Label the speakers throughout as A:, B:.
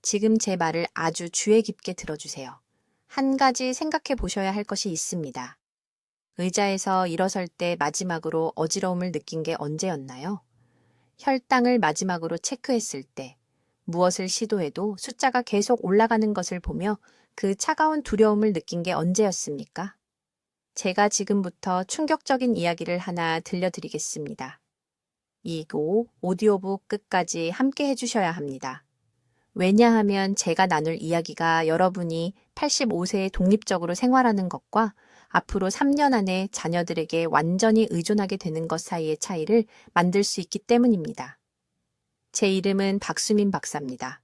A: 지금 제 말을 아주 주의 깊게 들어주세요. 한 가지 생각해 보셔야 할 것이 있습니다. 의자에서 일어설 때 마지막으로 어지러움을 느낀 게 언제였나요? 혈당을 마지막으로 체크했을 때, 무엇을 시도해도 숫자가 계속 올라가는 것을 보며 그 차가운 두려움을 느낀 게 언제였습니까? 제가 지금부터 충격적인 이야기를 하나 들려드리겠습니다. 이고 오디오북 끝까지 함께 해주셔야 합니다. 왜냐하면 제가 나눌 이야기가 여러분이 85세에 독립적으로 생활하는 것과 앞으로 3년 안에 자녀들에게 완전히 의존하게 되는 것 사이의 차이를 만들 수 있기 때문입니다. 제 이름은 박수민 박사입니다.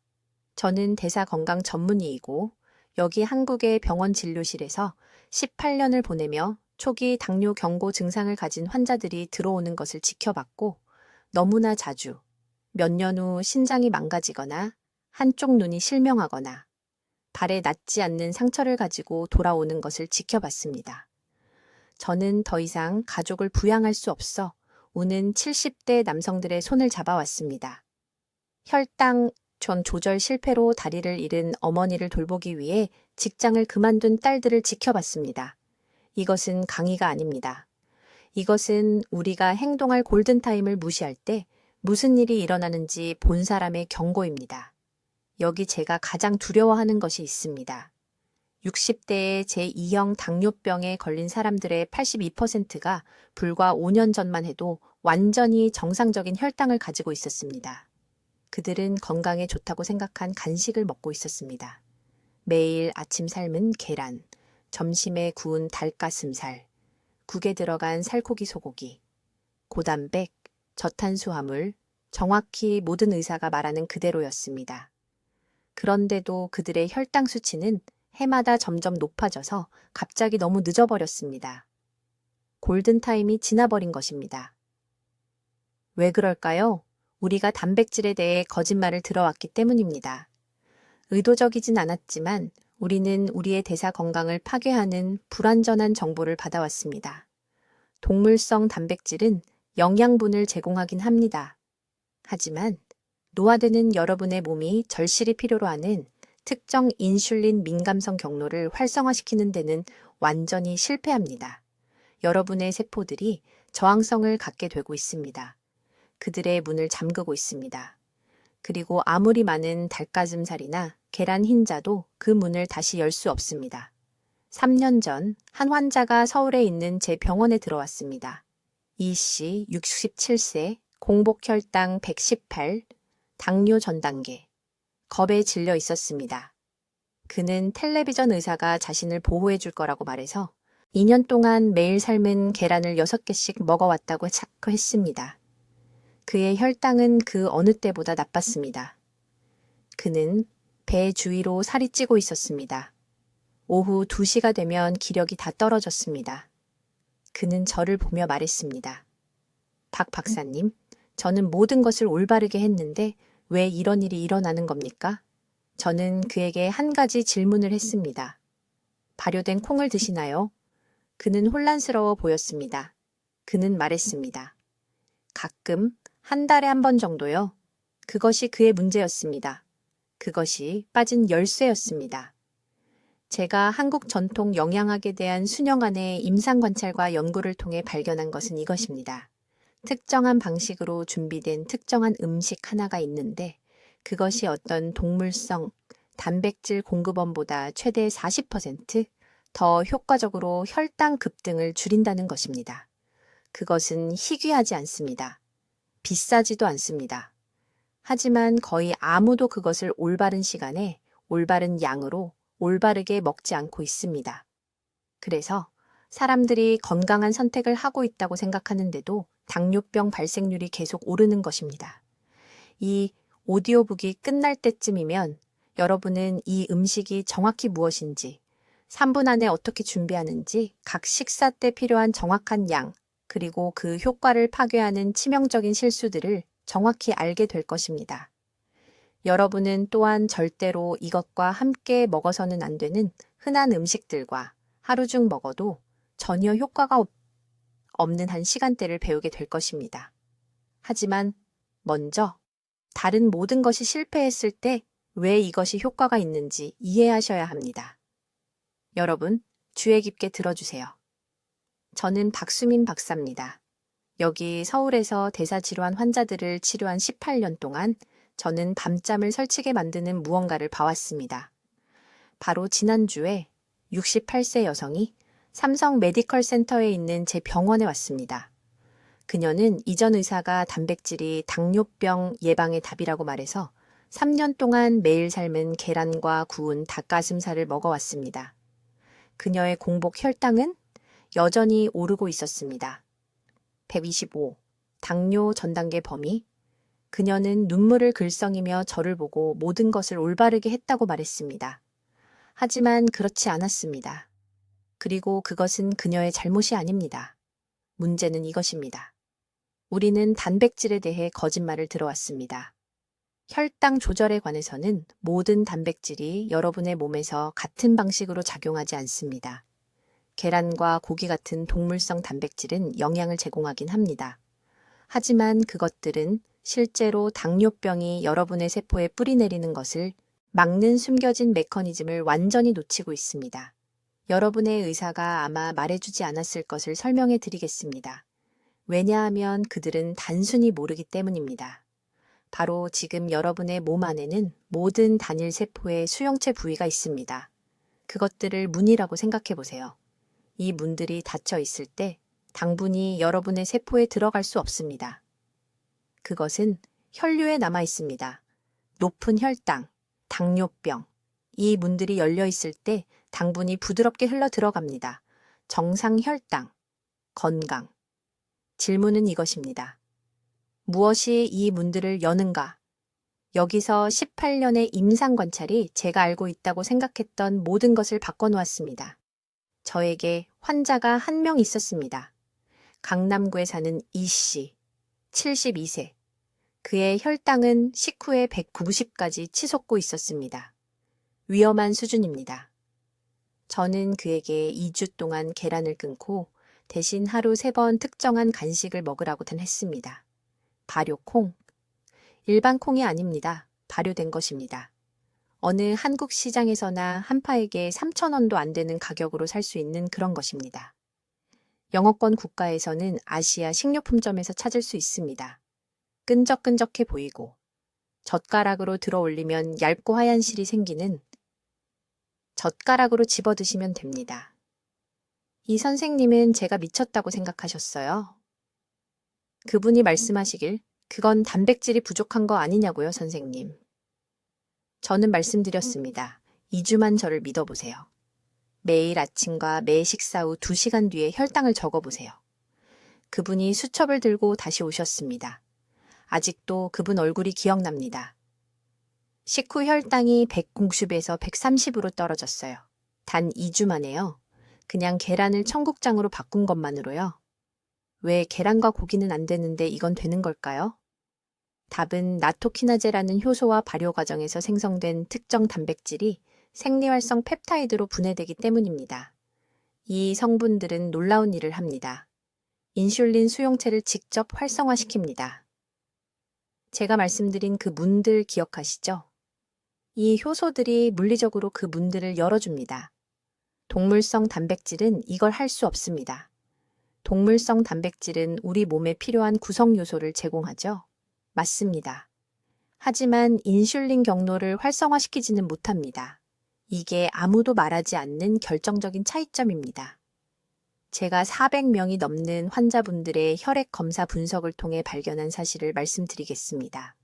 A: 저는 대사 건강 전문의이고 여기 한국의 병원 진료실에서 18년을 보내며 초기 당뇨 경고 증상을 가진 환자들이 들어오는 것을 지켜봤고 너무나 자주 몇 년 후 신장이 망가지거나 한쪽 눈이 실명하거나 발에 낫지 않는 상처를 가지고 돌아오는 것을 지켜봤습니다. 저는 더 이상 가족을 부양할 수 없어 우는 70대 남성들의 손을 잡아왔습니다. 혈당 전 조절 실패로 다리를 잃은 어머니를 돌보기 위해 직장을 그만둔 딸들을 지켜봤습니다. 이것은 강의가 아닙니다. 이것은 우리가 행동할 골든타임을 무시할 때 무슨 일이 일어나는지 본 사람의 경고입니다. 여기 제가 가장 두려워하는 것이 있습니다. 60대의 제2형 당뇨병에 걸린 사람들의 82%가 불과 5년 전만 해도 완전히 정상적인 혈당을 가지고 있었습니다. 그들은 건강에 좋다고 생각한 간식을 먹고 있었습니다. 매일 아침 삶은 계란, 점심에 구운 닭가슴살, 국에 들어간 살코기 소고기, 고단백, 저탄수화물, 정확히 모든 의사가 말하는 그대로였습니다. 그런데도 그들의 혈당 수치는 해마다 점점 높아져서 갑자기 너무 늦어버렸습니다. 골든타임이 지나버린 것입니다. 왜 그럴까요? 우리가 단백질에 대해 거짓말을 들어왔기 때문입니다. 의도적이진 않았지만 우리는 우리의 대사 건강을 파괴하는 불완전한 정보를 받아왔습니다. 동물성 단백질은 영양분을 제공하긴 합니다. 하지만 노화되는 여러분의 몸이 절실히 필요로 하는 특정 인슐린 민감성 경로를 활성화시키는 데는 완전히 실패합니다. 여러분의 세포들이 저항성을 갖게 되고 있습니다. 그들의 문을 잠그고 있습니다. 그리고 아무리 많은 닭가슴살이나 계란 흰자도 그 문을 다시 열 수 없습니다. 3년 전 한 환자가 서울에 있는 제 병원에 들어왔습니다. 이 씨 67세, 공복혈당 118, 당뇨 전 단계, 겁에 질려 있었습니다. 그는 텔레비전 의사가 자신을 보호해 줄 거라고 말해서 2년 동안 매일 삶은 계란을 6개씩 먹어왔다고 자처했습니다. 그의 혈당은 그 어느 때보다 나빴습니다. 그는 배 주위로 살이 찌고 있었습니다. 오후 2시가 되면 기력이 다 떨어졌습니다. 그는 저를 보며 말했습니다. 박 박사님, 저는 모든 것을 올바르게 했는데 왜 이런 일이 일어나는 겁니까? 저는 그에게 한 가지 질문을 했습니다. 발효된 콩을 드시나요? 그는 혼란스러워 보였습니다. 그는 말했습니다. 가끔 한 달에 한 번 정도요. 그것이 그의 문제였습니다. 그것이 빠진 열쇠였습니다. 제가 한국 전통 영양학에 대한 수년간의 임상관찰과 연구를 통해 발견한 것은 이것입니다. 특정한 방식으로 준비된 특정한 음식 하나가 있는데 그것이 어떤 동물성, 단백질 공급원보다 최대 40%더 효과적으로 혈당 급등을 줄인다는 것입니다. 그것은 희귀하지 않습니다. 비싸지도 않습니다. 하지만 거의 아무도 그것을 올바른 시간에 올바른 양으로 올바르게 먹지 않고 있습니다. 그래서 사람들이 건강한 선택을 하고 있다고 생각하는데도 당뇨병 발생률이 계속 오르는 것입니다. 이 오디오북이 끝날 때쯤이면 여러분은 이 음식이 정확히 무엇인지, 3분 안에 어떻게 준비하는지, 각 식사 때 필요한 정확한 양, 그리고 그 효과를 파괴하는 치명적인 실수들을 정확히 알게 될 것입니다. 여러분은 또한 절대로 이것과 함께 먹어서는 안 되는 흔한 음식들과 하루 중 먹어도 전혀 효과가 없는 한 시간대를 배우게 될 것입니다. 하지만 먼저 다른 모든 것이 실패했을 때 왜 이것이 효과가 있는지 이해하셔야 합니다. 여러분, 주의 깊게 들어주세요. 저는 박수민 박사입니다. 여기 서울에서 대사질환 환자들을 치료한 18년 동안 저는 밤잠을 설치게 만드는 무언가를 봐왔습니다. 바로 지난주에 68세 여성이 삼성 메디컬 센터에 있는 제 병원에 왔습니다. 그녀는 이전 의사가 단백질이 당뇨병 예방의 답이라고 말해서 3년 동안 매일 삶은 계란과 구운 닭가슴살을 먹어왔습니다. 그녀의 공복 혈당은 여전히 오르고 있었습니다. 125, 당뇨 전 단계 범위. 그녀는 눈물을 글썽이며 저를 보고 모든 것을 올바르게 했다고 말했습니다. 하지만 그렇지 않았습니다. 그리고 그것은 그녀의 잘못이 아닙니다. 문제는 이것입니다. 우리는 단백질에 대해 거짓말을 들어왔습니다. 혈당 조절에 관해서는 모든 단백질이 여러분의 몸에서 같은 방식으로 작용하지 않습니다. 계란과 고기 같은 동물성 단백질은 영양을 제공하긴 합니다. 하지만 그것들은 실제로 당뇨병이 여러분의 세포에 뿌리내리는 것을 막는 숨겨진 메커니즘을 완전히 놓치고 있습니다. 여러분의 의사가 아마 말해주지 않았을 것을 설명해 드리겠습니다. 왜냐하면 그들은 단순히 모르기 때문입니다. 바로 지금 여러분의 몸 안에는 모든 단일 세포의 수용체 부위가 있습니다. 그것들을 문이라고 생각해 보세요. 이 문들이 닫혀 있을 때 당분이 여러분의 세포에 들어갈 수 없습니다. 그것은 혈류에 남아 있습니다. 높은 혈당, 당뇨병. 이 문들이 열려 있을 때 당분이 부드럽게 흘러 들어갑니다. 정상 혈당, 건강. 질문은 이것입니다. 무엇이 이 문들을 여는가? 여기서 18년의 임상 관찰이 제가 알고 있다고 생각했던 모든 것을 바꿔놓았습니다. 저에게 환자가 한 명 있었습니다. 강남구에 사는 이씨, 72세. 그의 혈당은 식후에 190까지 치솟고 있었습니다. 위험한 수준입니다. 저는 그에게 2주 동안 계란을 끊고 대신 하루 3번 특정한 간식을 먹으라고는 했습니다. 발효콩. 일반 콩이 아닙니다. 발효된 것입니다. 어느 한국 시장에서나 한 파에게 3,000원도 안 되는 가격으로 살 수 있는 그런 것입니다. 영어권 국가에서는 아시아 식료품점에서 찾을 수 있습니다. 끈적끈적해 보이고 젓가락으로 들어 올리면 얇고 하얀 실이 생기는 젓가락으로 집어 드시면 됩니다. 이 선생님은 제가 미쳤다고 생각하셨어요. 그분이 말씀하시길 그건 단백질이 부족한 거 아니냐고요, 선생님. 저는 말씀드렸습니다. 2주만 저를 믿어보세요. 매일 아침과 매 식사 후 2시간 뒤에 혈당을 적어보세요. 그분이 수첩을 들고 다시 오셨습니다. 아직도 그분 얼굴이 기억납니다. 식후 혈당이 190에서 130으로 떨어졌어요. 단 2주 만에요. 그냥 계란을 청국장으로 바꾼 것만으로요. 왜 계란과 고기는 안 되는데 이건 되는 걸까요? 답은 나토키나제라는 효소와 발효 과정에서 생성된 특정 단백질이 생리활성 펩타이드로 분해되기 때문입니다. 이 성분들은 놀라운 일을 합니다. 인슐린 수용체를 직접 활성화시킵니다. 제가 말씀드린 그 문들 기억하시죠? 이 효소들이 물리적으로 그 문들을 열어줍니다. 동물성 단백질은 이걸 할 수 없습니다. 동물성 단백질은 우리 몸에 필요한 구성 요소를 제공하죠. 맞습니다. 하지만 인슐린 경로를 활성화시키지는 못합니다. 이게 아무도 말하지 않는 결정적인 차이점입니다. 제가 400명이 넘는 환자분들의 혈액 검사 분석을 통해 발견한 사실을 말씀드리겠습니다.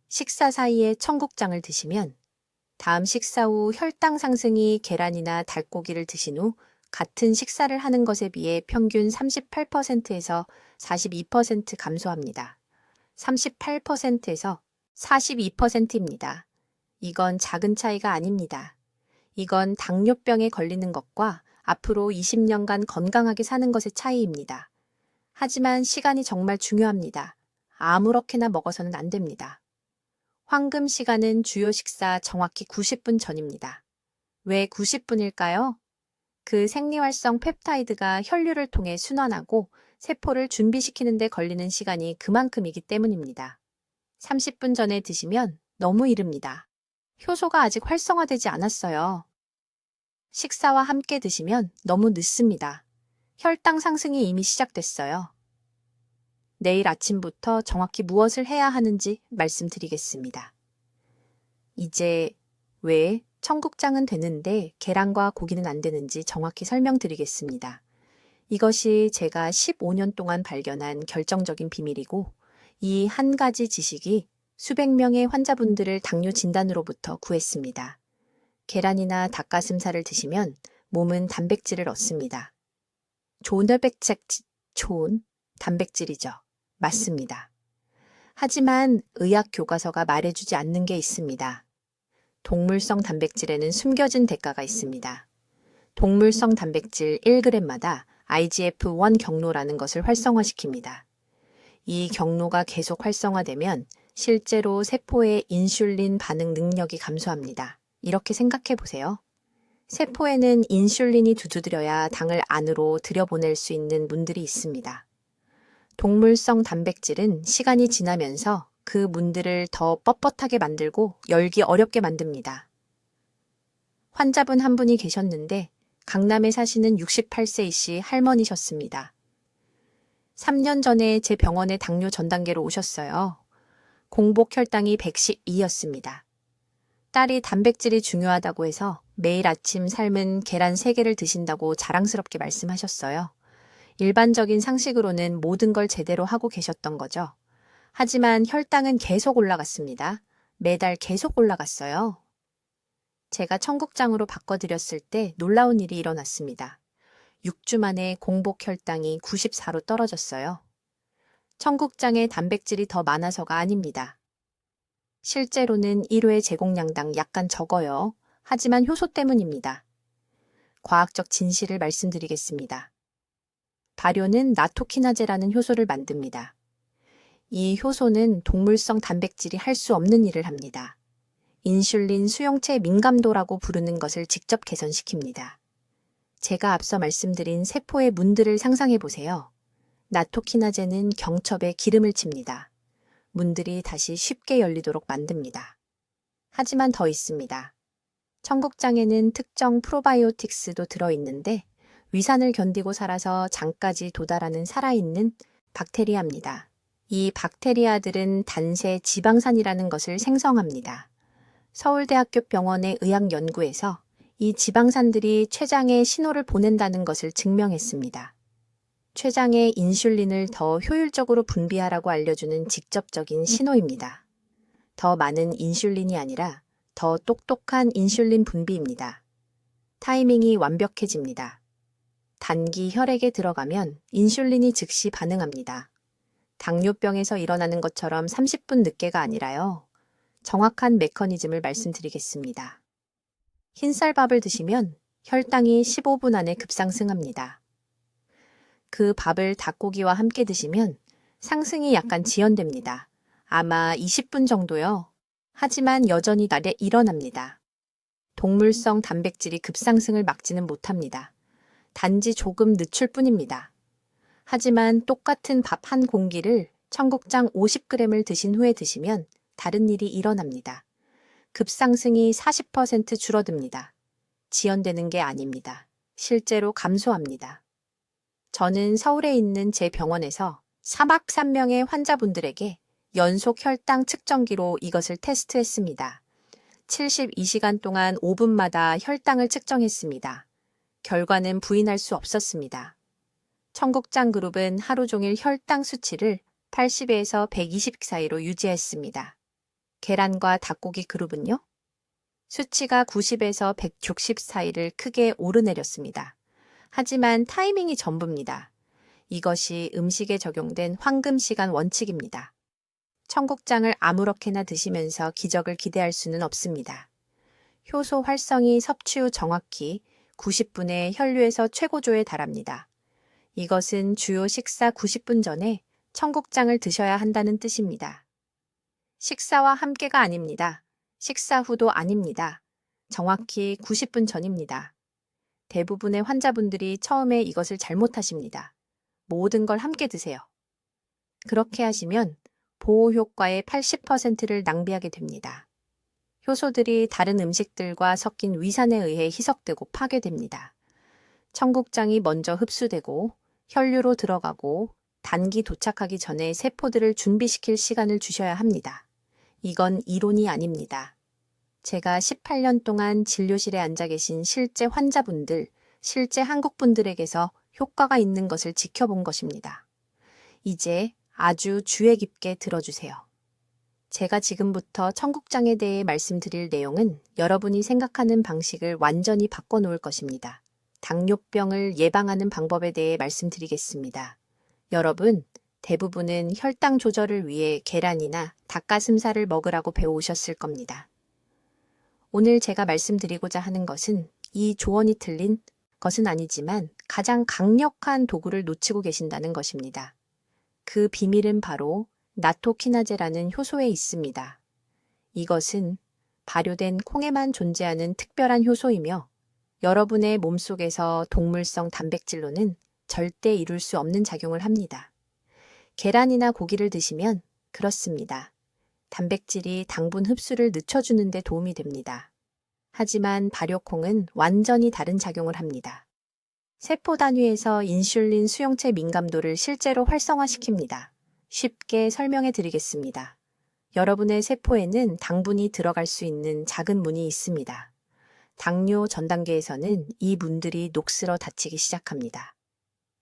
A: 식사 사이에 청국장을 드시면 다음 식사 후 혈당 상승이 계란이나 닭고기를 드신 후 같은 식사를 하는 것에 비해 평균 38%에서 42% 감소합니다. 38%에서 42%입니다. 이건 작은 차이가 아닙니다. 이건 당뇨병에 걸리는 것과 앞으로 20년간 건강하게 사는 것의 차이입니다. 하지만 시간이 정말 중요합니다. 아무렇게나 먹어서는 안 됩니다. 황금 시간은 주요 식사 정확히 90분 전입니다. 왜 90분일까요? 그 생리활성 펩타이드가 혈류를 통해 순환하고 세포를 준비시키는 데 걸리는 시간이 그만큼이기 때문입니다. 30분 전에 드시면 너무 이릅니다. 효소가 아직 활성화되지 않았어요. 식사와 함께 드시면 너무 늦습니다. 혈당 상승이 이미 시작됐어요. 내일 아침부터 정확히 무엇을 해야 하는지 말씀드리겠습니다. 이제 왜 청국장은 되는데 계란과 고기는 안 되는지 정확히 설명드리겠습니다. 이것이 제가 15년 동안 발견한 결정적인 비밀이고, 이 한 가지 지식이 수백 명의 환자분들을 당뇨 진단으로부터 구했습니다. 계란이나 닭가슴살을 드시면 몸은 단백질을 얻습니다. 좋은 단백질이죠. 맞습니다. 하지만 의학 교과서가 말해주지 않는 게 있습니다. 동물성 단백질에는 숨겨진 대가가 있습니다. 동물성 단백질 1g마다 IGF-1 경로라는 것을 활성화시킵니다. 이 경로가 계속 활성화되면 실제로 세포의 인슐린 반응 능력이 감소합니다. 이렇게 생각해 보세요. 세포에는 인슐린이 두드려야 당을 안으로 들여보낼 수 있는 문들이 있습니다. 동물성 단백질은 시간이 지나면서 그 문들을 더 뻣뻣하게 만들고 열기 어렵게 만듭니다. 환자분 한 분이 계셨는데 강남에 사시는 68세이시 할머니셨습니다. 3년 전에 제 병원에 당뇨 전단계로 오셨어요. 공복 혈당이 112였습니다. 딸이 단백질이 중요하다고 해서 매일 아침 삶은 계란 3개를 드신다고 자랑스럽게 말씀하셨어요. 일반적인 상식으로는 모든 걸 제대로 하고 계셨던 거죠. 하지만 혈당은 계속 올라갔습니다. 매달 계속 올라갔어요. 제가 청국장으로 바꿔드렸을 때 놀라운 일이 일어났습니다. 6주 만에 공복 혈당이 94로 떨어졌어요. 청국장에 단백질이 더 많아서가 아닙니다. 실제로는 1회 제공량당 약간 적어요. 하지만 효소 때문입니다. 과학적 진실을 말씀드리겠습니다. 발효는 나토키나제라는 효소를 만듭니다. 이 효소는 동물성 단백질이 할 수 없는 일을 합니다. 인슐린 수용체 민감도라고 부르는 것을 직접 개선시킵니다. 제가 앞서 말씀드린 세포의 문들을 상상해 보세요. 나토키나제는 경첩에 기름을 칩니다. 문들이 다시 쉽게 열리도록 만듭니다. 하지만 더 있습니다. 청국장에는 특정 프로바이오틱스도 들어있는데 위산을 견디고 살아서 장까지 도달하는 살아있는 박테리아입니다. 이 박테리아들은 단세 지방산이라는 것을 생성합니다. 서울대학교 병원의 의학연구에서 이 지방산들이 췌장에 신호를 보낸다는 것을 증명했습니다. 췌장에 인슐린을 더 효율적으로 분비하라고 알려주는 직접적인 신호입니다. 더 많은 인슐린이 아니라 더 똑똑한 인슐린 분비입니다. 타이밍이 완벽해집니다. 단기 혈액에 들어가면 인슐린이 즉시 반응합니다. 당뇨병에서 일어나는 것처럼 30분 늦게가 아니라요. 정확한 메커니즘을 말씀드리겠습니다. 흰쌀밥을 드시면 혈당이 15분 안에 급상승합니다. 그 밥을 닭고기와 함께 드시면 상승이 약간 지연됩니다. 아마 20분 정도요. 하지만 여전히 날에 일어납니다. 동물성 단백질이 급상승을 막지는 못합니다. 단지 조금 늦출 뿐입니다. 하지만 똑같은 밥 한 공기를 청국장 50g을 드신 후에 드시면 다른 일이 일어납니다. 급상승이 40% 줄어듭니다. 지연되는 게 아닙니다. 실제로 감소합니다. 저는 서울에 있는 제 병원에서 3박 3명의 환자분들에게 연속 혈당 측정기로 이것을 테스트했습니다. 72시간 동안 5분마다 혈당을 측정했습니다. 결과는 부인할 수 없었습니다. 청국장 그룹은 하루 종일 혈당 수치를 80에서 120 사이로 유지했습니다. 계란과 닭고기 그룹은요? 수치가 90에서 160 사이를 크게 오르내렸습니다. 하지만 타이밍이 전부입니다. 이것이 음식에 적용된 황금시간 원칙입니다. 청국장을 아무렇게나 드시면서 기적을 기대할 수는 없습니다. 효소 활성이 섭취 후 정확히 90분에 혈류에서 최고조에 달합니다. 이것은 주요 식사 90분 전에 청국장을 드셔야 한다는 뜻입니다. 식사와 함께가 아닙니다. 식사 후도 아닙니다. 정확히 90분 전입니다. 대부분의 환자분들이 처음에 이것을 잘못하십니다. 모든 걸 함께 드세요. 그렇게 하시면 보호 효과의 80%를 낭비하게 됩니다. 효소들이 다른 음식들과 섞인 위산에 의해 희석되고 파괴됩니다. 청국장이 먼저 흡수되고 혈류로 들어가고 단기 도착하기 전에 세포들을 준비시킬 시간을 주셔야 합니다. 이건 이론이 아닙니다. 제가 18년 동안 진료실에 앉아 계신 실제 환자분들, 실제 한국분들에게서 효과가 있는 것을 지켜본 것입니다. 이제 아주 주의 깊게 들어주세요. 제가 지금부터 청국장에 대해 말씀드릴 내용은 여러분이 생각하는 방식을 완전히 바꿔놓을 것입니다. 당뇨병을 예방하는 방법에 대해 말씀드리겠습니다. 여러분, 대부분은 혈당 조절을 위해 계란이나 닭가슴살을 먹으라고 배워오셨을 겁니다. 오늘 제가 말씀드리고자 하는 것은 이 조언이 틀린 것은 아니지만 가장 강력한 도구를 놓치고 계신다는 것입니다. 그 비밀은 바로 나토키나제라는 효소에 있습니다. 이것은 발효된 콩에만 존재하는 특별한 효소이며 여러분의 몸속에서 동물성 단백질로는 절대 이룰 수 없는 작용을 합니다. 계란이나 고기를 드시면 그렇습니다. 단백질이 당분 흡수를 늦춰주는 데 도움이 됩니다. 하지만 발효콩은 완전히 다른 작용을 합니다. 세포 단위에서 인슐린 수용체 민감도를 실제로 활성화시킵니다. 쉽게 설명해 드리겠습니다. 여러분의 세포에는 당분이 들어갈 수 있는 작은 문이 있습니다. 당뇨 전 단계에서는 이 문들이 녹슬어 닫히기 시작합니다.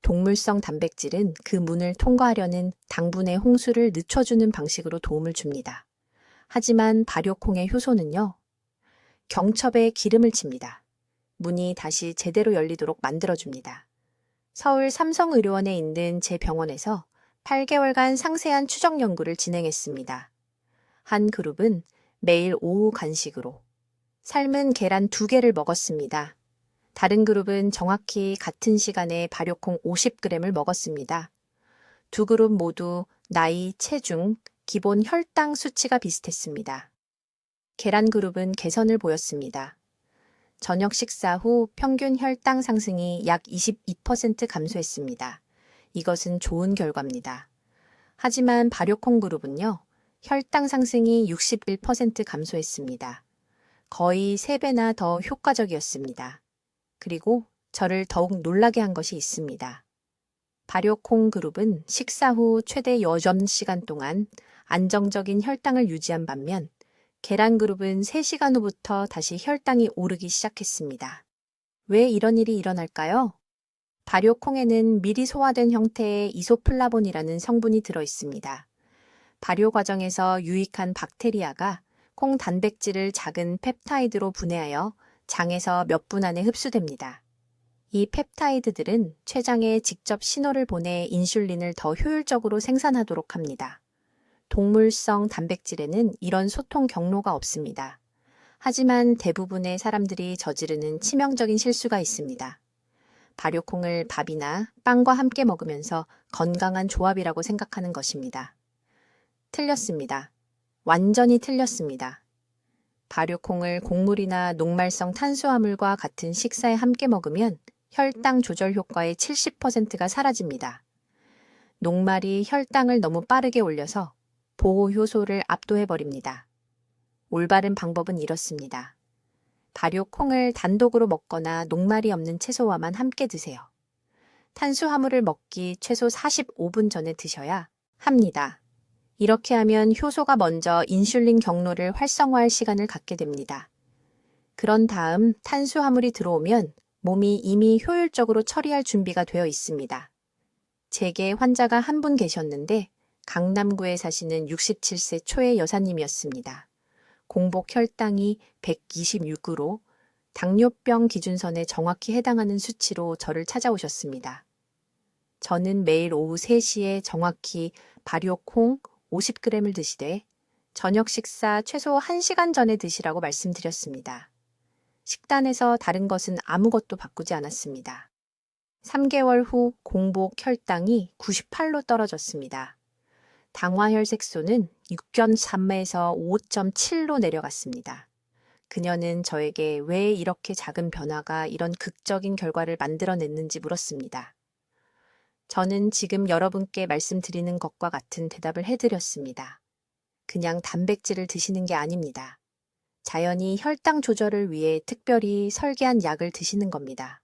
A: 동물성 단백질은 그 문을 통과하려는 당분의 홍수를 늦춰주는 방식으로 도움을 줍니다. 하지만 발효콩의 효소는요, 경첩에 기름을 칩니다. 문이 다시 제대로 열리도록 만들어줍니다. 서울 삼성의료원에 있는 제 병원에서 8개월간 상세한 추적 연구를 진행했습니다. 한 그룹은 매일 오후 간식으로 삶은 계란 2개를 먹었습니다. 다른 그룹은 정확히 같은 시간에 발효콩 50g을 먹었습니다. 두 그룹 모두 나이, 체중, 기본 혈당 수치가 비슷했습니다. 계란 그룹은 개선을 보였습니다. 저녁 식사 후 평균 혈당 상승이 약 22% 감소했습니다. 이것은 좋은 결과입니다. 하지만 발효콩 그룹은요, 혈당 상승이 61% 감소했습니다. 거의 3배나 더 효과적이었습니다. 그리고 저를 더욱 놀라게 한 것이 있습니다. 발효콩 그룹은 식사 후 최대 8시간 동안 안정적인 혈당을 유지한 반면 계란 그룹은 3시간 후부터 다시 혈당이 오르기 시작했습니다. 왜 이런 일이 일어날까요? 발효콩에는 미리 소화된 형태의 이소플라본이라는 성분이 들어 있습니다. 발효 과정에서 유익한 박테리아가 콩 단백질을 작은 펩타이드로 분해하여 장에서 몇 분 안에 흡수됩니다. 이 펩타이드들은 췌장에 직접 신호를 보내 인슐린을 더 효율적으로 생산하도록 합니다. 동물성 단백질에는 이런 소통 경로가 없습니다. 하지만 대부분의 사람들이 저지르는 치명적인 실수가 있습니다. 발효콩을 밥이나 빵과 함께 먹으면서 건강한 조합이라고 생각하는 것입니다. 틀렸습니다. 완전히 틀렸습니다. 발효콩을 곡물이나 녹말성 탄수화물과 같은 식사에 함께 먹으면 혈당 조절 효과의 70%가 사라집니다. 녹말이 혈당을 너무 빠르게 올려서 보호 효소를 압도해버립니다. 올바른 방법은 이렇습니다. 발효콩을 단독으로 먹거나 녹말이 없는 채소와만 함께 드세요. 탄수화물을 먹기 최소 45분 전에 드셔야 합니다. 이렇게 하면 효소가 먼저 인슐린 경로를 활성화할 시간을 갖게 됩니다. 그런 다음 탄수화물이 들어오면 몸이 이미 효율적으로 처리할 준비가 되어 있습니다. 제게 환자가 한 분 계셨는데 강남구에 사시는 67세 초의 여사님이었습니다. 공복 혈당이 126으로 당뇨병 기준선에 정확히 해당하는 수치로 저를 찾아오셨습니다. 저는 매일 오후 3시에 정확히 발효콩 50g을 드시되 저녁 식사 최소 1시간 전에 드시라고 말씀드렸습니다. 식단에서 다른 것은 아무것도 바꾸지 않았습니다. 3개월 후 공복 혈당이 98로 떨어졌습니다. 당화혈색소는 6.3에서 5.7로 내려갔습니다. 그녀는 저에게 왜 이렇게 작은 변화가 이런 극적인 결과를 만들어냈는지 물었습니다. 저는 지금 여러분께 말씀드리는 것과 같은 대답을 해드렸습니다. 그냥 단백질을 드시는 게 아닙니다. 자연히 혈당 조절을 위해 특별히 설계한 약을 드시는 겁니다.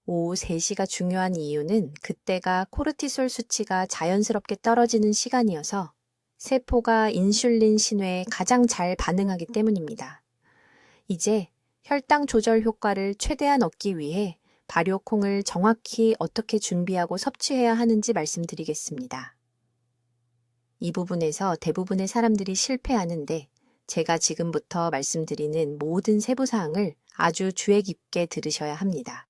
A: 오후 3시가 중요한 이유는 그때가 코르티솔 수치가 자연스럽게 떨어지는 시간이어서 세포가 인슐린 신호에 가장 잘 반응하기 때문입니다. 이제 혈당 조절 효과를 최대한 얻기 위해 발효콩을 정확히 어떻게 준비하고 섭취해야 하는지 말씀드리겠습니다. 이 부분에서 대부분의 사람들이 실패하는데 제가 지금부터 말씀드리는 모든 세부사항을 아주 주의 깊게 들으셔야 합니다.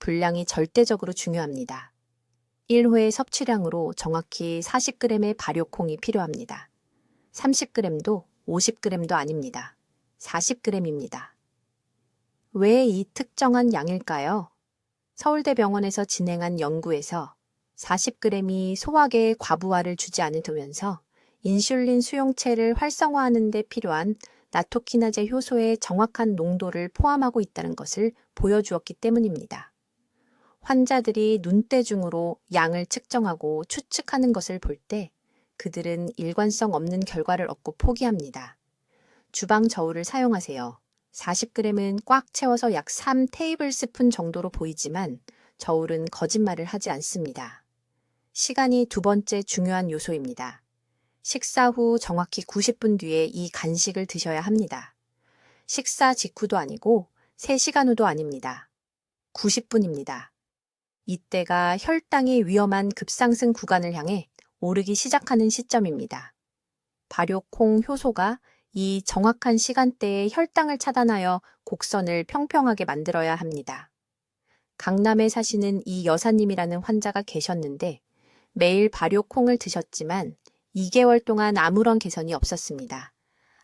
A: 분량이 절대적으로 중요합니다. 1회 섭취량으로 정확히 40g의 발효콩이 필요합니다. 30g도 50g도 아닙니다. 40g입니다. 왜 이 특정한 양일까요? 서울대병원에서 진행한 연구에서 40g이 소화계에 과부하를 주지 않으면서 인슐린 수용체를 활성화하는 데 필요한 나토키나제 효소의 정확한 농도를 포함하고 있다는 것을 보여주었기 때문입니다. 환자들이 눈대중으로 양을 측정하고 추측하는 것을 볼 때 그들은 일관성 없는 결과를 얻고 포기합니다. 주방 저울을 사용하세요. 40g은 꽉 채워서 약 3테이블스푼 정도로 보이지만 저울은 거짓말을 하지 않습니다. 시간이 두 번째 중요한 요소입니다. 식사 후 정확히 90분 뒤에 이 간식을 드셔야 합니다. 식사 직후도 아니고 3시간 후도 아닙니다. 90분입니다. 이때가 혈당이 위험한 급상승 구간을 향해 오르기 시작하는 시점입니다. 발효콩 효소가 이 정확한 시간대에 혈당을 차단하여 곡선을 평평하게 만들어야 합니다. 강남에 사시는 이 여사님이라는 환자가 계셨는데 매일 발효콩을 드셨지만 2개월 동안 아무런 개선이 없었습니다.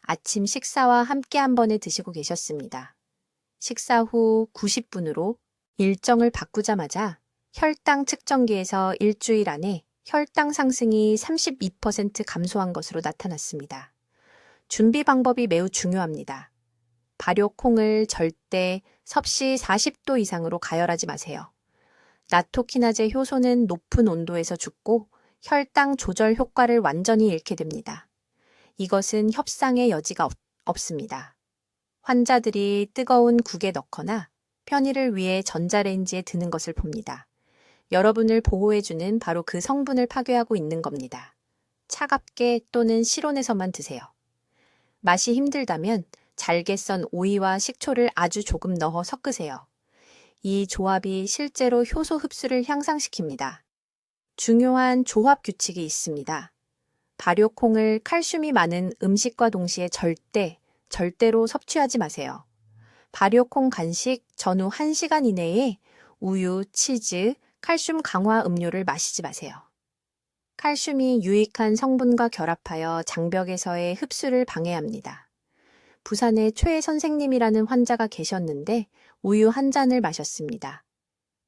A: 아침 식사와 함께 한 번에 드시고 계셨습니다. 식사 후 90분으로 일정을 바꾸자마자 혈당 측정기에서 일주일 안에 혈당 상승이 32% 감소한 것으로 나타났습니다. 준비 방법이 매우 중요합니다. 발효콩을 절대 섭씨 40도 이상으로 가열하지 마세요. 나토키나제 효소는 높은 온도에서 죽고 혈당 조절 효과를 완전히 잃게 됩니다. 이것은 협상의 여지가 없습니다. 환자들이 뜨거운 국에 넣거나 편의를 위해 전자레인지에 드는 것을 봅니다. 여러분을 보호해주는 바로 그 성분을 파괴하고 있는 겁니다. 차갑게 또는 실온에서만 드세요. 맛이 힘들다면 잘게 썬 오이와 식초를 아주 조금 넣어 섞으세요. 이 조합이 실제로 효소 흡수를 향상시킵니다. 중요한 조합 규칙이 있습니다. 발효콩을 칼슘이 많은 음식과 동시에 절대로 섭취하지 마세요. 발효콩 간식 전후 1시간 이내에 우유, 치즈, 칼슘 강화 음료를 마시지 마세요. 칼슘이 유익한 성분과 결합하여 장벽에서의 흡수를 방해합니다. 부산에 최 선생님이라는 환자가 계셨는데 우유 한 잔을 마셨습니다.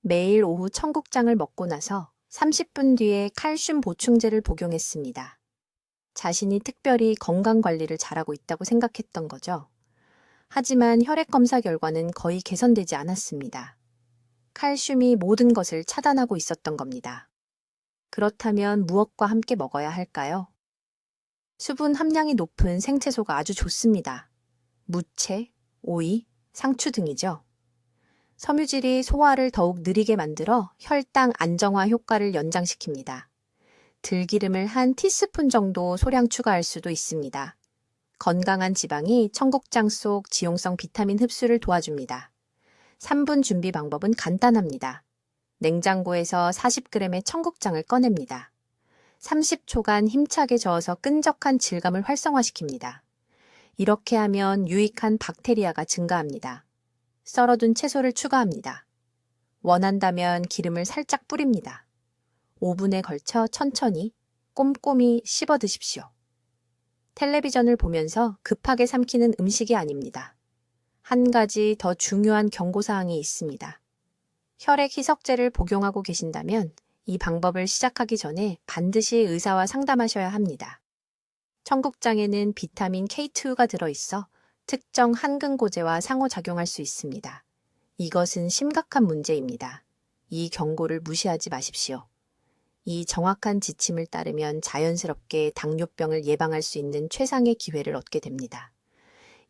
A: 매일 오후 청국장을 먹고 나서 30분 뒤에 칼슘 보충제를 복용했습니다. 자신이 특별히 건강관리를 잘하고 있다고 생각했던 거죠. 하지만 혈액 검사 결과는 거의 개선되지 않았습니다. 칼슘이 모든 것을 차단하고 있었던 겁니다. 그렇다면 무엇과 함께 먹어야 할까요? 수분 함량이 높은 생채소가 아주 좋습니다. 무채, 오이, 상추 등이죠. 섬유질이 소화를 더욱 느리게 만들어 혈당 안정화 효과를 연장시킵니다. 들기름을 한 티스푼 정도 소량 추가할 수도 있습니다. 건강한 지방이 청국장 속 지용성 비타민 흡수를 도와줍니다. 3분 준비 방법은 간단합니다. 냉장고에서 40g의 청국장을 꺼냅니다. 30초간 힘차게 저어서 끈적한 질감을 활성화시킵니다. 이렇게 하면 유익한 박테리아가 증가합니다. 썰어둔 채소를 추가합니다. 원한다면 기름을 살짝 뿌립니다. 오븐에 걸쳐 천천히 꼼꼼히 씹어 드십시오. 텔레비전을 보면서 급하게 삼키는 음식이 아닙니다. 한 가지 더 중요한 경고사항이 있습니다. 혈액 희석제를 복용하고 계신다면 이 방법을 시작하기 전에 반드시 의사와 상담하셔야 합니다. 청국장에는 비타민 K2가 들어있어 특정 한근고제와 상호작용할 수 있습니다. 이것은 심각한 문제입니다. 이 경고를 무시하지 마십시오. 이 정확한 지침을 따르면 자연스럽게 당뇨병을 예방할 수 있는 최상의 기회를 얻게 됩니다.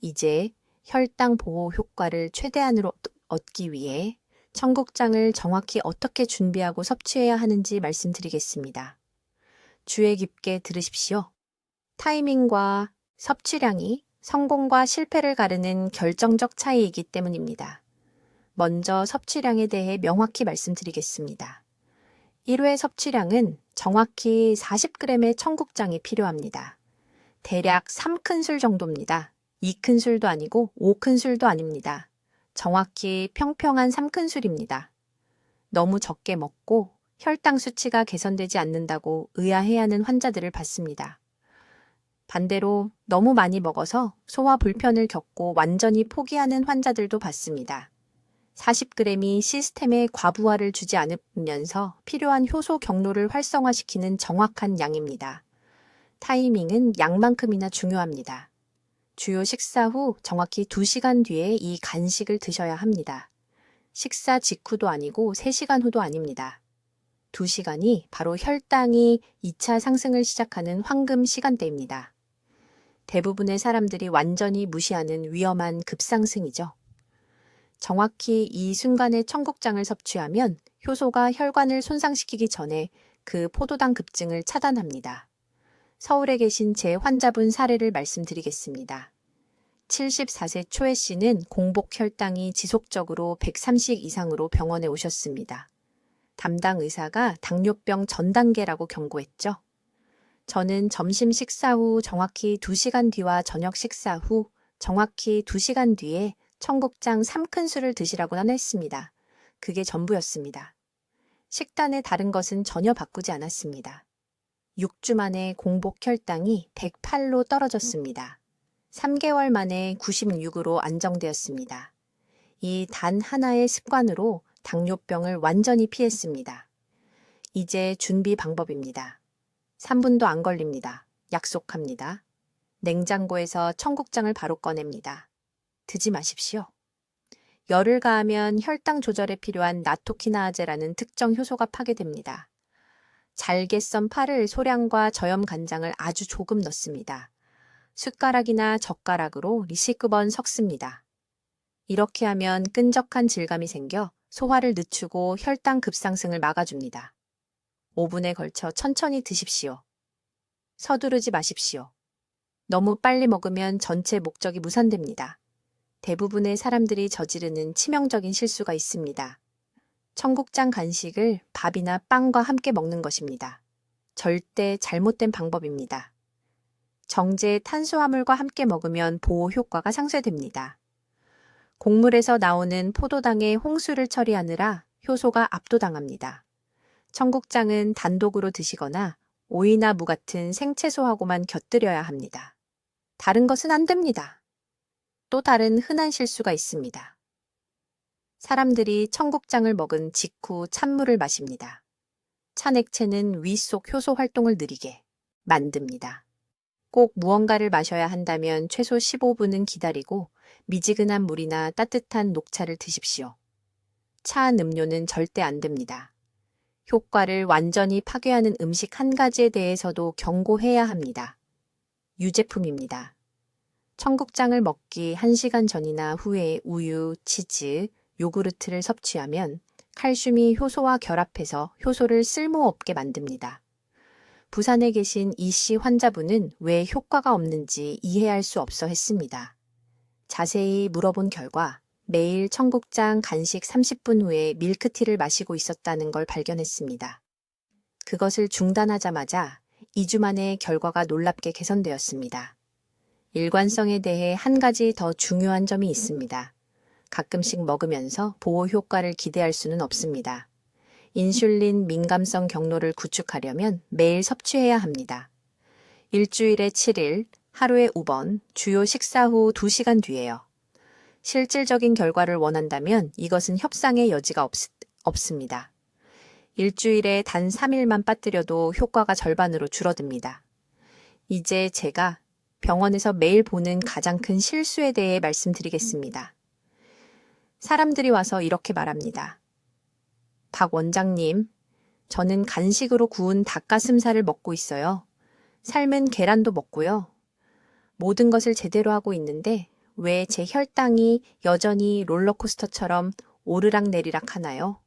A: 이제 혈당 보호 효과를 최대한으로 얻기 위해 청국장을 정확히 어떻게 준비하고 섭취해야 하는지 말씀드리겠습니다. 주의 깊게 들으십시오. 타이밍과 섭취량이 성공과 실패를 가르는 결정적 차이이기 때문입니다. 먼저 섭취량에 대해 명확히 말씀드리겠습니다. 1회 섭취량은 정확히 40g의 청국장이 필요합니다. 대략 3큰술 정도입니다. 2큰술도 아니고 5큰술도 아닙니다. 정확히 평평한 3큰술입니다. 너무 적게 먹고 혈당 수치가 개선되지 않는다고 의아해하는 환자들을 봤습니다. 반대로 너무 많이 먹어서 소화 불편을 겪고 완전히 포기하는 환자들도 봤습니다. 40g이 시스템에 과부하를 주지 않으면서 필요한 효소 경로를 활성화시키는 정확한 양입니다. 타이밍은 양만큼이나 중요합니다. 주요 식사 후 정확히 2시간 뒤에 이 간식을 드셔야 합니다. 식사 직후도 아니고 3시간 후도 아닙니다. 2시간이 바로 혈당이 2차 상승을 시작하는 황금 시간대입니다. 대부분의 사람들이 완전히 무시하는 위험한 급상승이죠. 정확히 이 순간에 청국장을 섭취하면 효소가 혈관을 손상시키기 전에 그 포도당 급증을 차단합니다. 서울에 계신 제 환자분 사례를 말씀드리겠습니다. 74세 초혜 씨는 공복 혈당이 지속적으로 130 이상으로 병원에 오셨습니다. 담당 의사가 당뇨병 전 단계라고 경고했죠. 저는 점심 식사 후 정확히 2시간 뒤와 저녁 식사 후 정확히 2시간 뒤에 청국장 3큰술을 드시라고는 했습니다. 그게 전부였습니다. 식단의 다른 것은 전혀 바꾸지 않았습니다. 6주 만에 공복 혈당이 108로 떨어졌습니다. 3개월 만에 96으로 안정되었습니다. 이 단 하나의 습관으로 당뇨병을 완전히 피했습니다. 이제 준비 방법입니다. 3분도 안 걸립니다. 약속합니다. 냉장고에서 청국장을 바로 꺼냅니다. 드지 마십시오. 열을 가하면 혈당 조절에 필요한 나토키나아제라는 특정 효소가 파괴됩니다. 잘게 썬 파를 소량과 저염 간장을 아주 조금 넣습니다. 숟가락이나 젓가락으로 리시크번 섞습니다. 이렇게 하면 끈적한 질감이 생겨 소화를 늦추고 혈당 급상승을 막아줍니다. 5분에 걸쳐 천천히 드십시오. 서두르지 마십시오. 너무 빨리 먹으면 전체 목적이 무산됩니다. 대부분의 사람들이 저지르는 치명적인 실수가 있습니다. 청국장 간식을 밥이나 빵과 함께 먹는 것입니다. 절대 잘못된 방법입니다. 정제 탄수화물과 함께 먹으면 보호 효과가 상쇄됩니다. 곡물에서 나오는 포도당의 홍수를 처리하느라 효소가 압도당합니다. 청국장은 단독으로 드시거나 오이나 무 같은 생채소하고만 곁들여야 합니다. 다른 것은 안 됩니다. 또 다른 흔한 실수가 있습니다. 사람들이 청국장을 먹은 직후 찬물을 마십니다. 찬 액체는 위 속 효소 활동을 느리게 만듭니다. 꼭 무언가를 마셔야 한다면 최소 15분은 기다리고 미지근한 물이나 따뜻한 녹차를 드십시오. 차한 음료는 절대 안 됩니다. 효과를 완전히 파괴하는 음식 한 가지에 대해서도 경고해야 합니다. 유제품입니다. 청국장을 먹기 1시간 전이나 후에 우유, 치즈, 요구르트를 섭취하면 칼슘이 효소와 결합해서 효소를 쓸모없게 만듭니다. 부산에 계신 이 씨 환자분은 왜 효과가 없는지 이해할 수 없어 했습니다. 자세히 물어본 결과 매일 청국장 간식 30분 후에 밀크티를 마시고 있었다는 걸 발견했습니다. 그것을 중단하자마자 2주 만에 결과가 놀랍게 개선되었습니다. 일관성에 대해 한 가지 더 중요한 점이 있습니다. 가끔씩 먹으면서 보호 효과를 기대할 수는 없습니다. 인슐린 민감성 경로를 구축하려면 매일 섭취해야 합니다. 일주일에 7일, 하루에 5번, 주요 식사 후 2시간 뒤에요. 실질적인 결과를 원한다면 이것은 협상의 여지가 없습니다. 일주일에 단 3일만 빠뜨려도 효과가 절반으로 줄어듭니다. 이제 제가 병원에서 매일 보는 가장 큰 실수에 대해 말씀드리겠습니다. 사람들이 와서 이렇게 말합니다. 박 원장님, 저는 간식으로 구운 닭가슴살을 먹고 있어요. 삶은 계란도 먹고요. 모든 것을 제대로 하고 있는데 왜 제 혈당이 여전히 롤러코스터처럼 오르락내리락 하나요?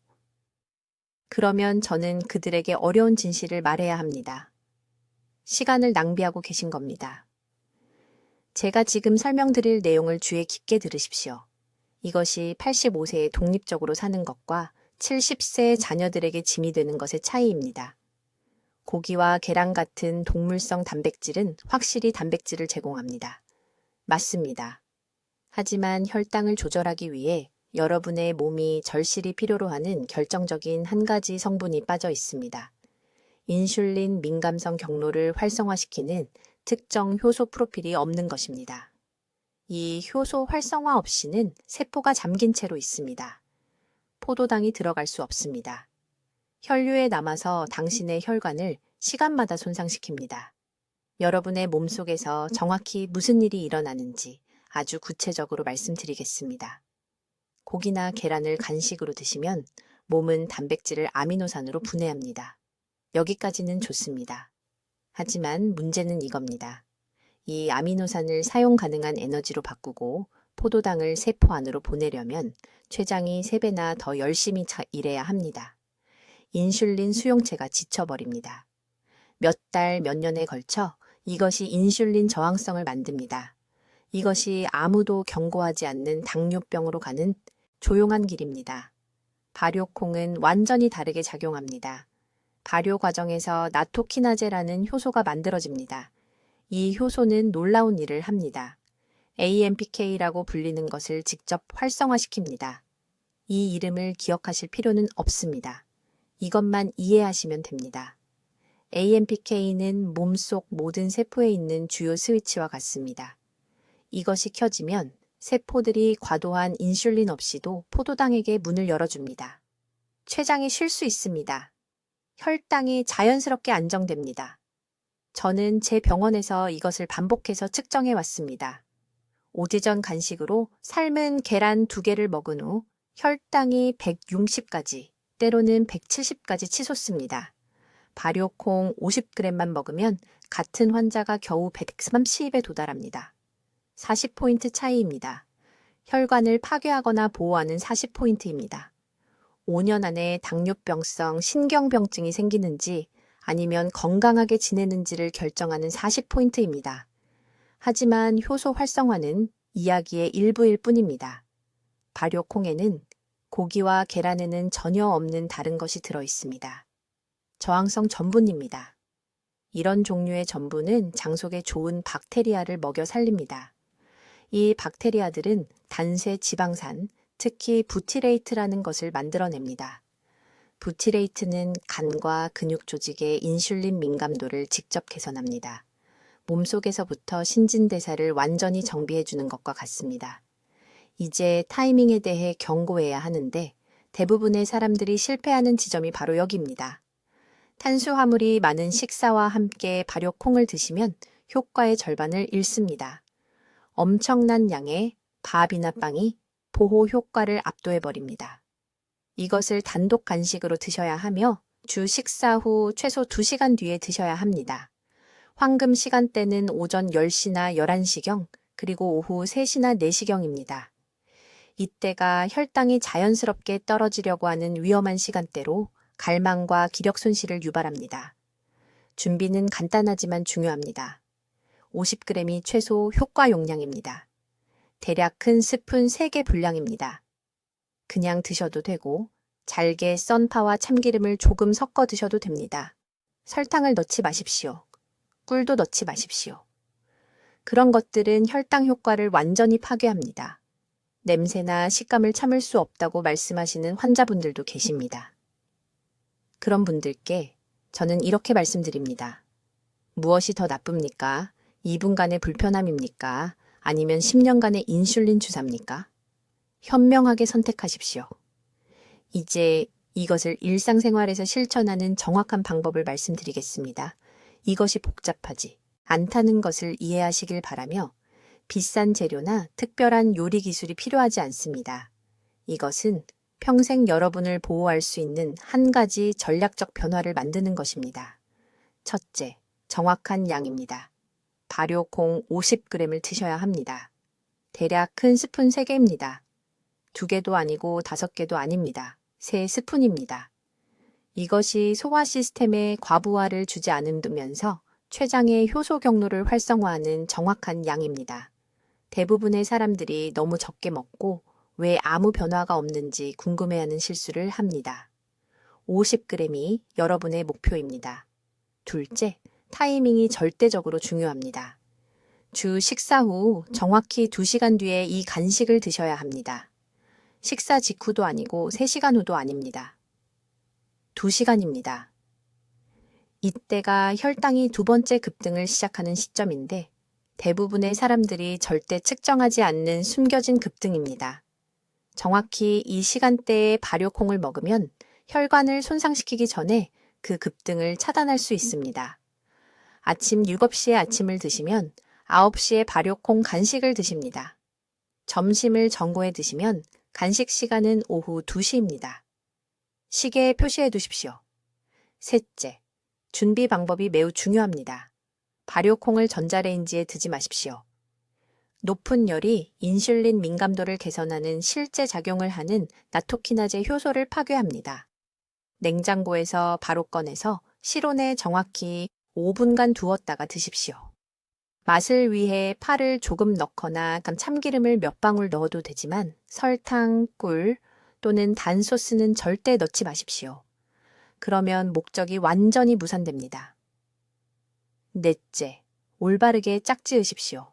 A: 그러면 저는 그들에게 어려운 진실을 말해야 합니다. 시간을 낭비하고 계신 겁니다. 제가 지금 설명드릴 내용을 주의 깊게 들으십시오. 이것이 85세에 독립적으로 사는 것과 70세 자녀들에게 짐이 되는 것의 차이입니다. 고기와 계란 같은 동물성 단백질은 확실히 단백질을 제공합니다. 맞습니다. 하지만 혈당을 조절하기 위해 여러분의 몸이 절실히 필요로 하는 결정적인 한 가지 성분이 빠져 있습니다. 인슐린 민감성 경로를 활성화시키는 특정 효소 프로필이 없는 것입니다. 이 효소 활성화 없이는 세포가 잠긴 채로 있습니다. 포도당이 들어갈 수 없습니다. 혈류에 남아서 당신의 혈관을 시간마다 손상시킵니다. 여러분의 몸속에서 정확히 무슨 일이 일어나는지 아주 구체적으로 말씀드리겠습니다. 고기나 계란을 간식으로 드시면 몸은 단백질을 아미노산으로 분해합니다. 여기까지는 좋습니다. 하지만 문제는 이겁니다. 이 아미노산을 사용 가능한 에너지로 바꾸고 포도당을 세포 안으로 보내려면 췌장이 3배나 더 열심히 일해야 합니다. 인슐린 수용체가 지쳐버립니다. 몇 달, 몇 년에 걸쳐 이것이 인슐린 저항성을 만듭니다. 이것이 아무도 경고하지 않는 당뇨병으로 가는 조용한 길입니다. 발효콩은 완전히 다르게 작용합니다. 발효 과정에서 나토키나제라는 효소가 만들어집니다. 이 효소는 놀라운 일을 합니다. AMPK라고 불리는 것을 직접 활성화시킵니다. 이 이름을 기억하실 필요는 없습니다. 이것만 이해하시면 됩니다. AMPK는 몸속 모든 세포에 있는 주요 스위치와 같습니다. 이것이 켜지면 세포들이 과도한 인슐린 없이도 포도당에게 문을 열어줍니다. 췌장이 쉴 수 있습니다. 혈당이 자연스럽게 안정됩니다. 저는 제 병원에서 이것을 반복해서 측정해 왔습니다. 오지 전 간식으로 삶은 계란 2개를 먹은 후 혈당이 160까지, 때로는 170까지 치솟습니다. 발효콩 50g만 먹으면 같은 환자가 겨우 130에 도달합니다. 40포인트 차이입니다. 혈관을 파괴하거나 보호하는 40포인트입니다. 5년 안에 당뇨병성 신경병증이 생기는지 아니면 건강하게 지내는지를 결정하는 40포인트입니다. 하지만 효소 활성화는 이야기의 일부일 뿐입니다. 발효콩에는 고기와 계란에는 전혀 없는 다른 것이 들어 있습니다. 저항성 전분입니다. 이런 종류의 전분은 장 속에 좋은 박테리아를 먹여 살립니다. 이 박테리아들은 단쇄 지방산, 특히 부티레이트라는 것을 만들어냅니다. 부티레이트는 간과 근육 조직의 인슐린 민감도를 직접 개선합니다. 몸속에서부터 신진대사를 완전히 정비해주는 것과 같습니다. 이제 타이밍에 대해 경고해야 하는데 대부분의 사람들이 실패하는 지점이 바로 여기입니다. 탄수화물이 많은 식사와 함께 발효콩을 드시면 효과의 절반을 잃습니다. 엄청난 양의 밥이나 빵이 보호 효과를 압도해버립니다. 이것을 단독 간식으로 드셔야 하며 주 식사 후 최소 2시간 뒤에 드셔야 합니다. 황금 시간대는 오전 10시나 11시경, 그리고 오후 3시나 4시경입니다. 이때가 혈당이 자연스럽게 떨어지려고 하는 위험한 시간대로 갈망과 기력 손실을 유발합니다. 준비는 간단하지만 중요합니다. 50g이 최소 효과 용량입니다. 대략 큰 스푼 3개 분량입니다. 그냥 드셔도 되고 잘게 썬 파와 참기름을 조금 섞어 드셔도 됩니다. 설탕을 넣지 마십시오. 꿀도 넣지 마십시오. 그런 것들은 혈당 효과를 완전히 파괴합니다. 냄새나 식감을 참을 수 없다고 말씀하시는 환자분들도 계십니다. 그런 분들께 저는 이렇게 말씀드립니다. 무엇이 더 나쁩니까? 2분간의 불편함입니까? 아니면 10년간의 인슐린 주사입니까? 현명하게 선택하십시오. 이제 이것을 일상생활에서 실천하는 정확한 방법을 말씀드리겠습니다. 이것이 복잡하지 않다는 것을 이해하시길 바라며 비싼 재료나 특별한 요리 기술이 필요하지 않습니다. 이것은 평생 여러분을 보호할 수 있는 한 가지 전략적 변화를 만드는 것입니다. 첫째, 정확한 양입니다. 발효콩 50g을 드셔야 합니다. 대략 큰 스푼 3개입니다. 2개도 아니고 5개도 아닙니다. 3스푼입니다. 이것이 소화 시스템에 과부하를 주지 않으면서 췌장의 효소 경로를 활성화하는 정확한 양입니다. 대부분의 사람들이 너무 적게 먹고 왜 아무 변화가 없는지 궁금해하는 실수를 합니다. 50g이 여러분의 목표입니다. 둘째, 타이밍이 절대적으로 중요합니다. 주 식사 후 정확히 2시간 뒤에 이 간식을 드셔야 합니다. 식사 직후도 아니고 3시간 후도 아닙니다. 2시간입니다. 이때가 혈당이 2번째 급등을 시작하는 시점인데 대부분의 사람들이 절대 측정하지 않는 숨겨진 급등입니다. 정확히 이 시간대에 발효콩을 먹으면 혈관을 손상시키기 전에 그 급등을 차단할 수 있습니다. 아침 7시에 아침을 드시면 9시에 발효콩 간식을 드십니다. 점심을 전후에 드시면 간식 시간은 오후 2시입니다. 시계에 표시해 두십시오. 셋째, 준비 방법이 매우 중요합니다. 발효콩을 전자레인지에 드지 마십시오. 높은 열이 인슐린 민감도를 개선하는 실제 작용을 하는 나토키나제 효소를 파괴합니다. 냉장고에서 바로 꺼내서 실온에 정확히 5분간 두었다가 드십시오. 맛을 위해 파를 조금 넣거나 참기름을 몇 방울 넣어도 되지만 설탕, 꿀 또는 단 소스는 절대 넣지 마십시오. 그러면 목적이 완전히 무산됩니다. 넷째, 올바르게 짝지으십시오.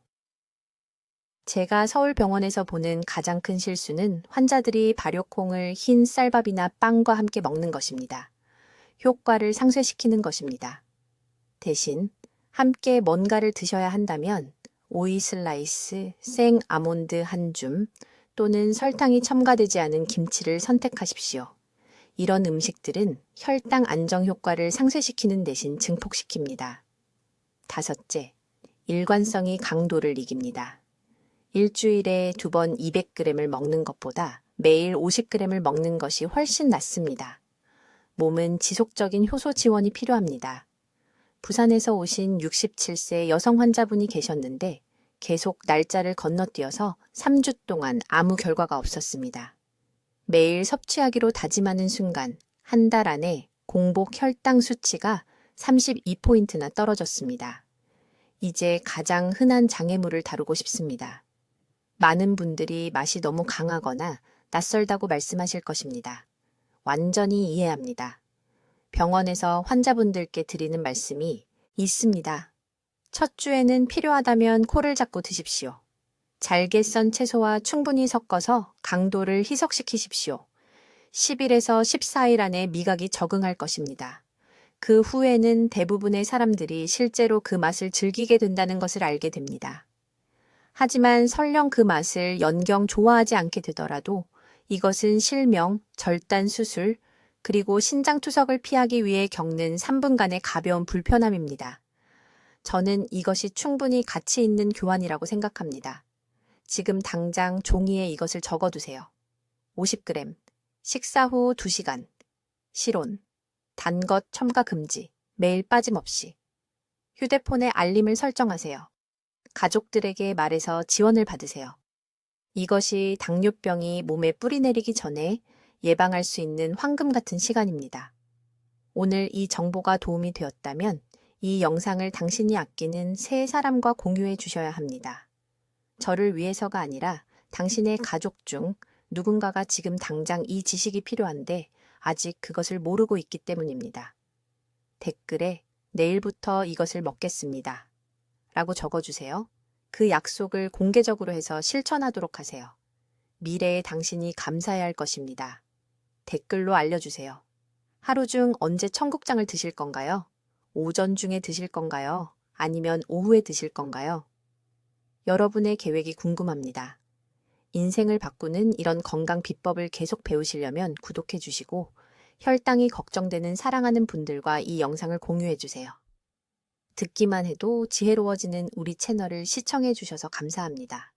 A: 제가 서울병원에서 보는 가장 큰 실수는 환자들이 발효콩을 흰 쌀밥이나 빵과 함께 먹는 것입니다. 효과를 상쇄시키는 것입니다. 대신 함께 뭔가를 드셔야 한다면 오이 슬라이스, 생 아몬드 한 줌 또는 설탕이 첨가되지 않은 김치를 선택하십시오. 이런 음식들은 혈당 안정 효과를 상쇄시키는 대신 증폭시킵니다. 다섯째, 일관성이 강도를 이깁니다. 일주일에 2번 200g을 먹는 것보다 매일 50g을 먹는 것이 훨씬 낫습니다. 몸은 지속적인 효소 지원이 필요합니다. 부산에서 오신 67세 여성 환자분이 계셨는데 계속 날짜를 건너뛰어서 3주 동안 아무 결과가 없었습니다. 매일 섭취하기로 다짐하는 순간 한 달 안에 공복 혈당 수치가 32포인트나 떨어졌습니다. 이제 가장 흔한 장애물을 다루고 싶습니다. 많은 분들이 맛이 너무 강하거나 낯설다고 말씀하실 것입니다. 완전히 이해합니다. 병원에서 환자분들께 드리는 말씀이 있습니다. 첫 주에는 필요하다면 코를 잡고 드십시오. 잘게 썬 채소와 충분히 섞어서 강도를 희석시키십시오. 10일에서 14일 안에 미각이 적응할 것입니다. 그 후에는 대부분의 사람들이 실제로 그 맛을 즐기게 된다는 것을 알게 됩니다. 하지만 설령 그 맛을 연경 좋아하지 않게 되더라도 이것은 실명, 절단 수술, 그리고 신장 투석을 피하기 위해 겪는 3분간의 가벼운 불편함입니다. 저는 이것이 충분히 가치 있는 교환이라고 생각합니다. 지금 당장 종이에 이것을 적어두세요. 50g, 식사 후 2시간, 실온, 단 것 첨가 금지, 매일 빠짐없이. 휴대폰에 알림을 설정하세요. 가족들에게 말해서 지원을 받으세요. 이것이 당뇨병이 몸에 뿌리내리기 전에 예방할 수 있는 황금 같은 시간입니다. 오늘 이 정보가 도움이 되었다면 이 영상을 당신이 아끼는 세 사람과 공유해 주셔야 합니다. 저를 위해서가 아니라 당신의 가족 중 누군가가 지금 당장 이 지식이 필요한데 아직 그것을 모르고 있기 때문입니다. 댓글에 내일부터 이것을 먹겠습니다. 라고 적어주세요. 그 약속을 공개적으로 해서 실천하도록 하세요. 미래의 당신이 감사해야 할 것입니다. 댓글로 알려주세요. 하루 중 언제 청국장을 드실 건가요? 오전 중에 드실 건가요? 아니면 오후에 드실 건가요? 여러분의 계획이 궁금합니다. 인생을 바꾸는 이런 건강 비법을 계속 배우시려면 구독해 주시고 혈당이 걱정되는 사랑하는 분들과 이 영상을 공유해 주세요. 듣기만 해도 지혜로워지는 우리 채널을 시청해 주셔서 감사합니다.